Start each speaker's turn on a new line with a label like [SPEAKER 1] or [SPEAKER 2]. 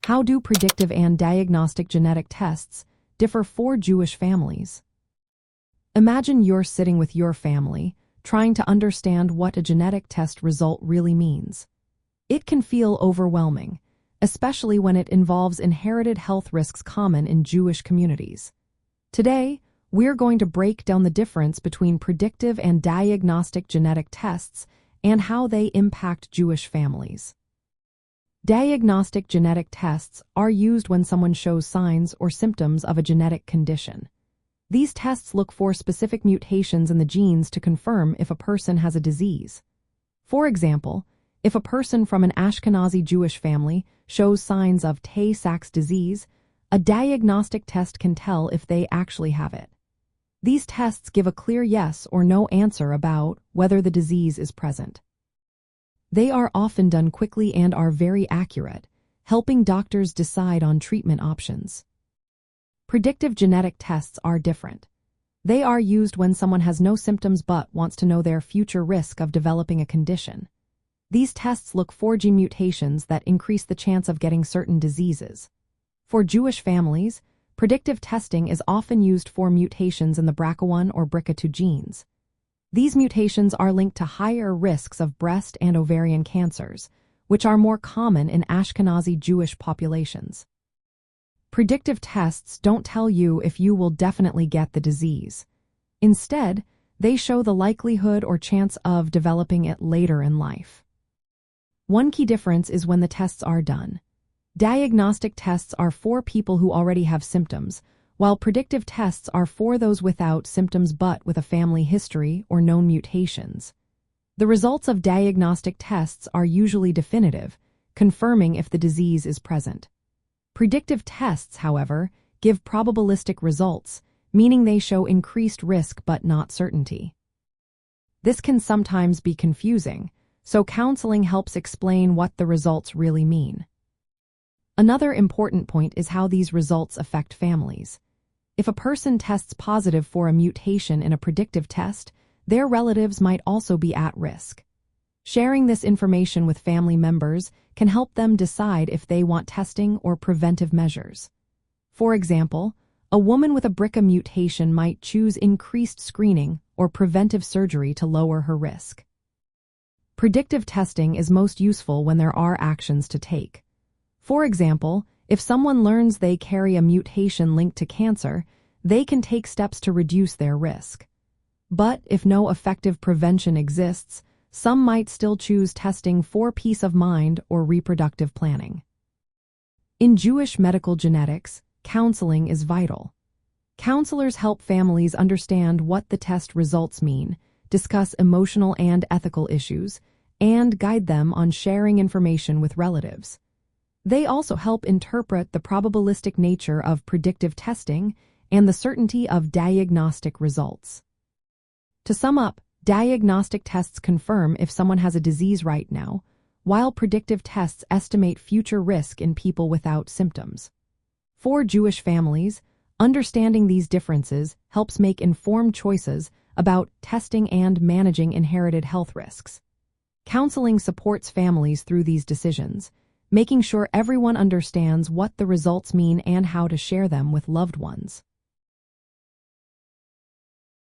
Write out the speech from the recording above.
[SPEAKER 1] How do predictive and diagnostic genetic tests differ for Jewish families? Imagine you're sitting with your family, trying to understand what a genetic test result really means. It can feel overwhelming, especially when it involves inherited health risks common in Jewish communities. Today, we're going to break down the difference between predictive and diagnostic genetic tests and how they impact Jewish families. Diagnostic genetic tests are used when someone shows signs or symptoms of a genetic condition. These tests look for specific mutations in the genes to confirm if a person has a disease. For example, if a person from an Ashkenazi Jewish family shows signs of Tay-Sachs disease, a diagnostic test can tell if they actually have it. These tests give a clear yes or no answer about whether the disease is present. They are often done quickly and are very accurate, helping doctors decide on treatment options. Predictive genetic tests are different. They are used when someone has no symptoms but wants to know their future risk of developing a condition. These tests look for gene mutations that increase the chance of getting certain diseases. For Jewish families, predictive testing is often used for mutations in the BRCA1 or BRCA2 genes. These mutations are linked to higher risks of breast and ovarian cancers, which are more common in Ashkenazi Jewish populations. Predictive tests don't tell you if you will definitely get the disease. Instead, they show the likelihood or chance of developing it later in life. One key difference is when the tests are done. Diagnostic tests are for people who already have symptoms, while predictive tests are for those without symptoms but with a family history or known mutations. The results of diagnostic tests are usually definitive, confirming if the disease is present. Predictive tests, however, give probabilistic results, meaning they show increased risk but not certainty. This can sometimes be confusing, so counseling helps explain what the results really mean. Another important point is how these results affect families. If a person tests positive for a mutation in a predictive test, their relatives might also be at risk. Sharing this information with family members can help them decide if they want testing or preventive measures. For example, a woman with a BRCA mutation might choose increased screening or preventive surgery to lower her risk. Predictive testing is most useful when there are actions to take. For example, if someone learns they carry a mutation linked to cancer, they can take steps to reduce their risk. But if no effective prevention exists, some might still choose testing for peace of mind or reproductive planning. In Jewish medical genetics, counseling is vital. Counselors help families understand what the test results mean, discuss emotional and ethical issues, and guide them on sharing information with relatives. They also help interpret the probabilistic nature of predictive testing and the certainty of diagnostic results. To sum up, diagnostic tests confirm if someone has a disease right now, while predictive tests estimate future risk in people without symptoms. For Jewish families, understanding these differences helps make informed choices about testing and managing inherited health risks. Counseling supports families through these decisions, making sure everyone understands what the results mean and how to share them with loved ones.